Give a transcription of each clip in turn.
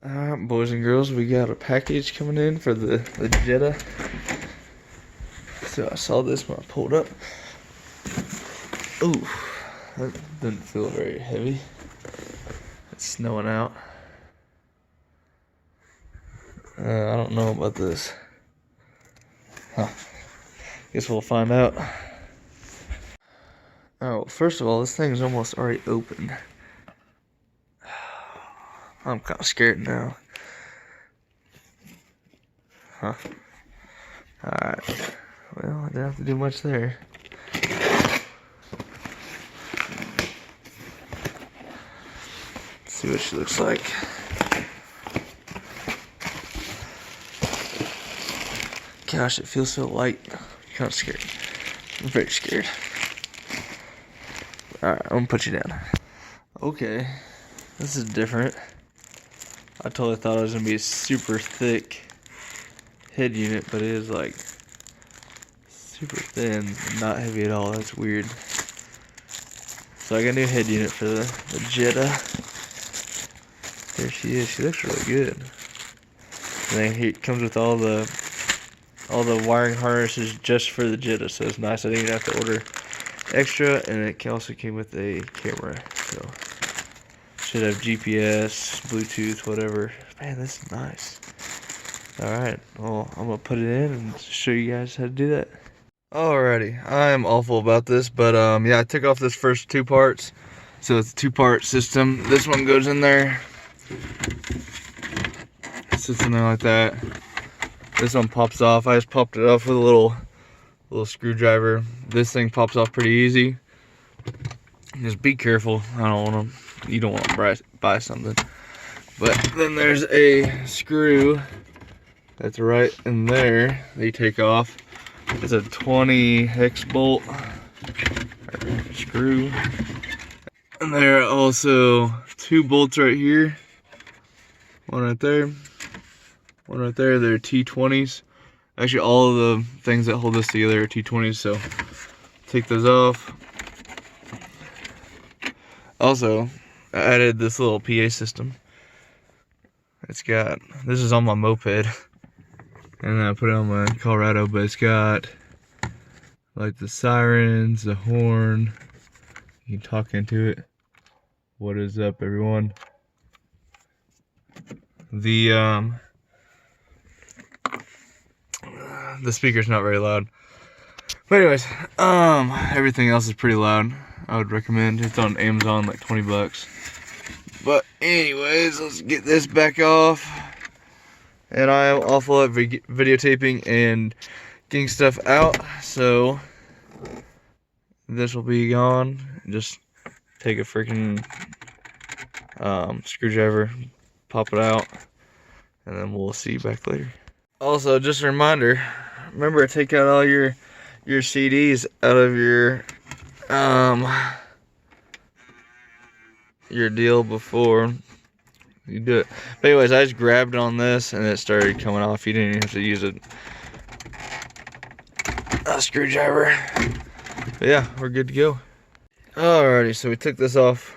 Alright, boys and girls, we got a package coming in for the Jetta. So I saw this when I pulled up. Ooh, that doesn't feel very heavy. It's snowing out. I don't know about this. Huh. Guess we'll find out. Oh, first of all, this thing's almost already open. I'm kind of scared now. Huh. Alright. Well, I didn't have to do much there. Let's see what she looks like. Gosh, it feels so light. I'm kind of scared. I'm very scared. Alright, I'm gonna put you down. Okay. This is different. I totally thought it was gonna be a super thick head unit, but it is like super thin and not heavy at all. That's weird. So I got a new head unit for the Jetta. There she is. She looks really good. And then it comes with all the wiring harnesses just for the Jetta, so it's nice. I didn't even have to order extra, and it also came with a camera. So should have GPS, Bluetooth, whatever. Man, this is nice. Alright, well, I'm gonna put it in and show you guys how to do that. Alrighty, I am awful about this, but yeah, I took off this first two parts. So it's a two-part system. This one goes in there. It sits in there like that. This one pops off. I just popped it off with a little screwdriver. This thing pops off pretty easy. Just be careful. You don't want to buy something. But then there's a screw that's right in there that you take off. It's a 20 hex bolt screw. And there are also two bolts right here. One right there. One right there. They're T20s. Actually, all of the things that hold this together are T20s, so take those off. Also, I added this little PA system. This is on my moped, and I put it on my Colorado, but it's got like the sirens, the horn. You can talk into it. What is up, everyone? The speaker's not very loud. But anyways, everything else is pretty loud. I would recommend. It's on Amazon, like 20 bucks. But anyways, let's get this back off. And I am awful at videotaping and getting stuff out, so this will be gone. Just take a freaking screwdriver, pop it out, and then we'll see you back later. Also, just a reminder, remember to take out all your CDs out of your deal before you do it. But anyways, I just grabbed on this and it started coming off. You didn't even have to use a screwdriver. But yeah, we're good to go. Alrighty, so we took this off.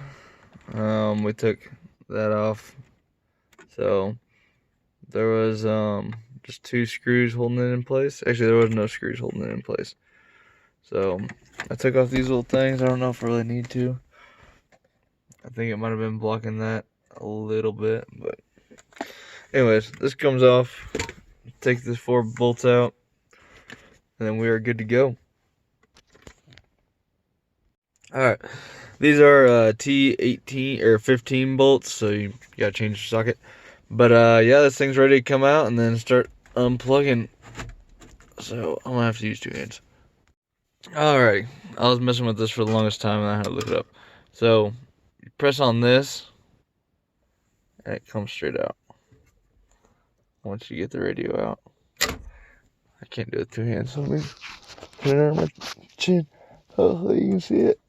We took that off. So there was just two screws holding it in place. Actually, there was no screws holding it in place. So I took off these little things. I don't know if I really need to. I think it might have been blocking that a little bit, but anyways, this comes off. Take the 4 bolts out, and then we are good to go. Alright, these are T18 or 15 bolts, so you gotta change your socket. But yeah, this thing's ready to come out and then start unplugging. So I'm gonna have to use 2 hands. Alrighty, I was messing with this for the longest time and I had to look it up. So you press on this and it comes straight out. Once you get the radio out. I can't do it with 2 hands, so let me put it on my chin. Hopefully you can see it.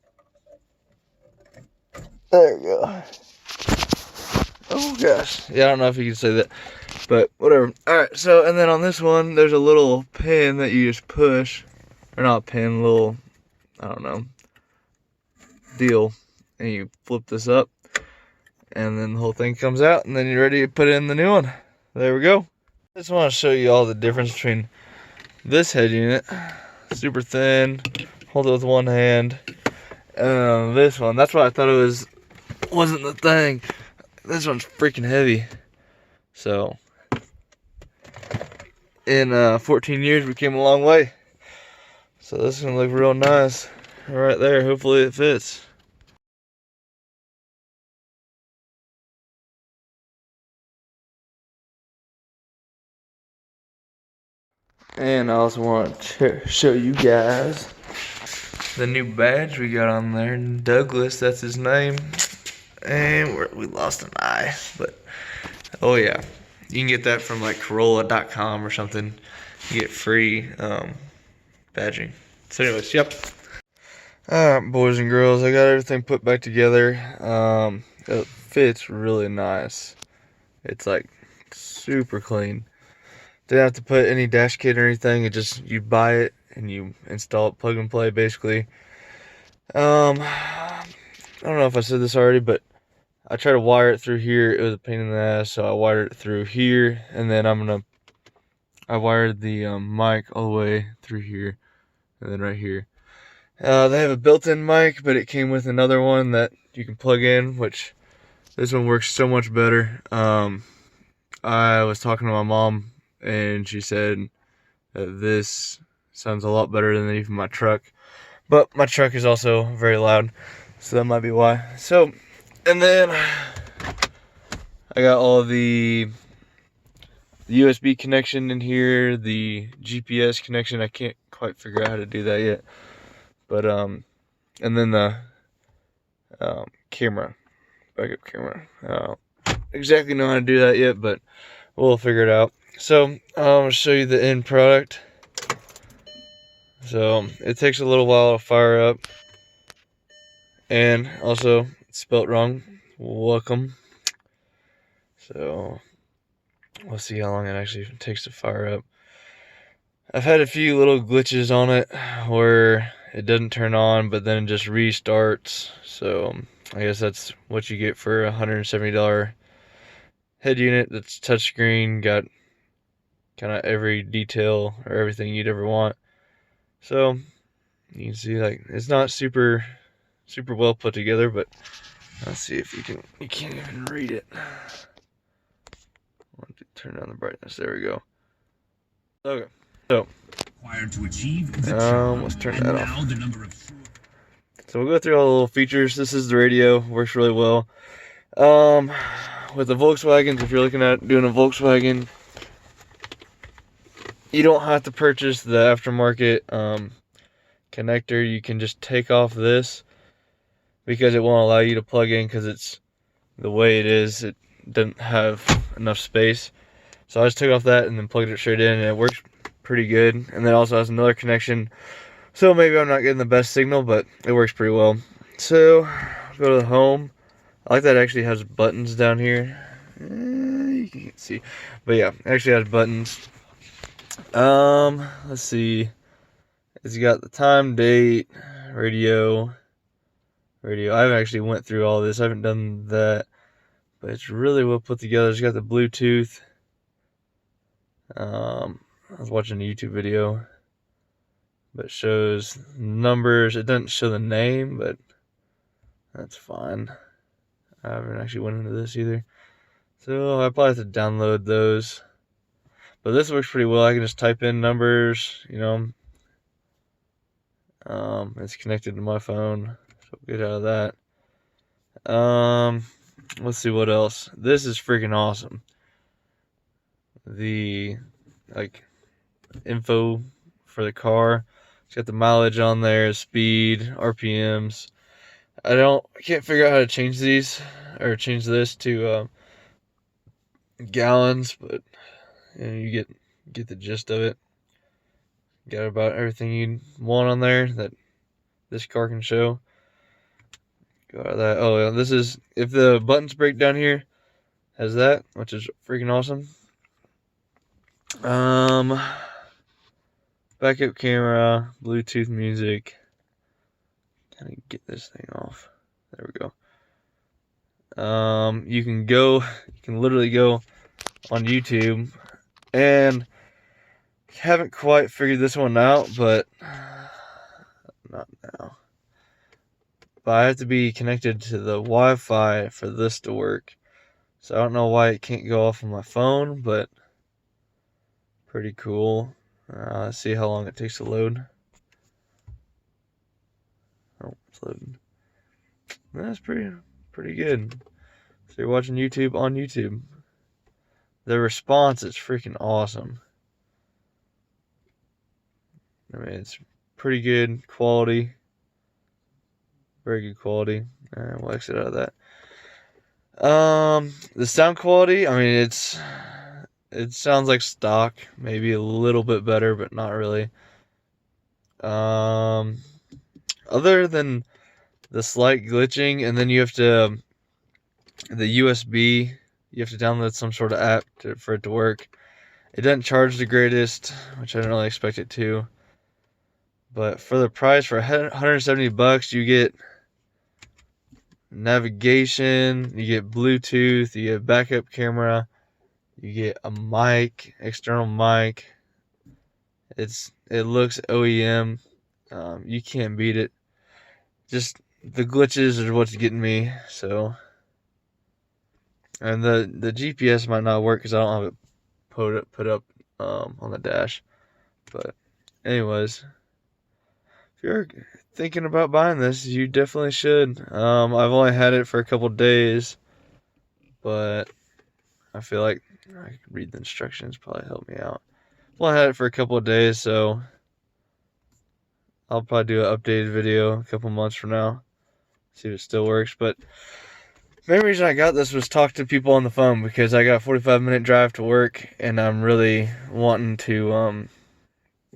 There we go. Oh gosh. Yeah, I don't know if you can say that, but whatever. Alright, so and then on this one, there's a little pin that you just push. Or not pin, little, I don't know, deal. And you flip this up. and then the whole thing comes out, and then you're ready to put in the new one. There we go. I just want to show you all the difference between this head unit, super thin, hold it with one hand, and this one. That's why I thought it wasn't the thing. This one's freaking heavy. So in 14 years we came a long way. So this is gonna look real nice right there. Hopefully it fits. And I also want to show you guys the new badge we got on there. Douglas, that's his name. And we lost an eye, but oh yeah, you can get that from like Corolla.com or something. You get free badging. So anyways, yep. Alright, boys and girls, I got everything put back together. It fits really nice. It's like super clean. Didn't have to put any dash kit or anything. It just, you buy it and you install it, plug and play basically. I don't know if I said this already, but I tried to wire it through here. It was a pain in the ass, so I wired it through here, and then I wired the mic all the way through here, and then right here. They have a built-in mic, but it came with another one that you can plug in, which this one works so much better. I was talking to my mom, and she said that this sounds a lot better than even my truck. But my truck is also very loud, so that might be why. So, and then I got all the USB connection in here, the GPS connection. I can't quite figure out how to do that yet. But, and then the camera, backup camera. I don't exactly know how to do that yet, but we'll figure it out. So, I'm going to show you the end product. So, it takes a little while to fire up. And also, it's spelt wrong. Welcome. So, we'll see how long it actually takes to fire up. I've had a few little glitches on it where it doesn't turn on, but then it just restarts. So, I guess that's what you get for a $170 head unit that's touchscreen, got kind of every detail or everything you'd ever want. So, you can see, like, it's not super well put together, but let's see if you can't even read it. I want to turn down the brightness. There we go. Okay, so to achieve the let's turn that off. So we'll go through all the little features. This is the radio, works really well. With the Volkswagens, if you're looking at doing a Volkswagen, you don't have to purchase the aftermarket connector. You can just take off this, because it won't allow you to plug in, because it's the way it is. It doesn't have enough space. So I just took off that and then plugged it straight in, and it works pretty good. And then it also has another connection. So maybe I'm not getting the best signal, but it works pretty well. So go to the home. I like that it actually has buttons down here. You can't see, but yeah, it actually has buttons. Let's see. It's got the time, date, radio. I haven't actually went through all this. I haven't done that, but it's really well put together. It's got the Bluetooth. I was watching a YouTube video, but it shows numbers. It doesn't show the name, but that's fine. I haven't actually went into this either, so I probably have to download those. But this works pretty well. I can just type in numbers, you know. It's connected to my phone, so we'll get out of that. Let's see what else. This is freaking awesome. The info for the car. It's got the mileage on there, speed, RPMs. I can't figure out how to change these or change this to gallons, but you know, you get the gist of it. Got about everything you want on there that this car can show. Go out of that. Oh yeah, this is, if the buttons break down here, has that, which is freaking awesome. Backup camera, Bluetooth music. Can I get this thing off? There we go. you can literally go on YouTube, and haven't quite figured this one out, but not now. But I have to be connected to the Wi-Fi for this to work. So I don't know why it can't go off on my phone, but pretty cool. Let's see how long it takes to load. Oh, it's loading. That's pretty good. So you're watching YouTube on YouTube. The response is freaking awesome. I mean, it's pretty good quality. Very good quality. We'll exit out of that. The sound quality, I mean, it sounds like stock, maybe a little bit better, but not really. Other than the slight glitching, and then you have to, the USB, you have to download some sort of app for it to work. It doesn't charge the greatest, which I didn't really expect it to. But for the price, for $170, you get navigation, you get Bluetooth, you get backup camera, you get a mic, external mic. It looks OEM. You can't beat it. Just the glitches are what's getting me. So, and the GPS might not work because I don't have it put up on the dash. But anyways, if you're thinking about buying this, you definitely should. I've only had it for a couple days, but I feel like I could read the instructions, probably help me out. Well, I had it for a couple of days, so I'll probably do an updated video a couple months from now, see if it still works. But the main reason I got this was talk to people on the phone, because I got a 45-minute drive to work, and I'm really wanting to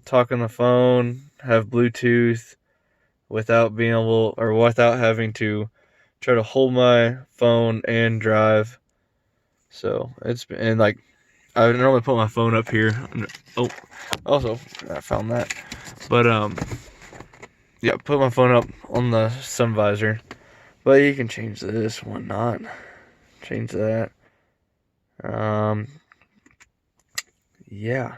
talk on the phone, have Bluetooth, without being able, or without having to try to hold my phone and drive. So it's been, and like, I normally put my phone up here. Oh, also I found that, but yeah, put my phone up on the sun visor. But you can change this, whatnot. Change that. Yeah.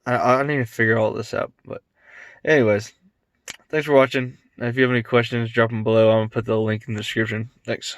I need to figure all this out. But anyways, thanks for watching. If you have any questions, drop them below. I'm gonna put the link in the description. Thanks.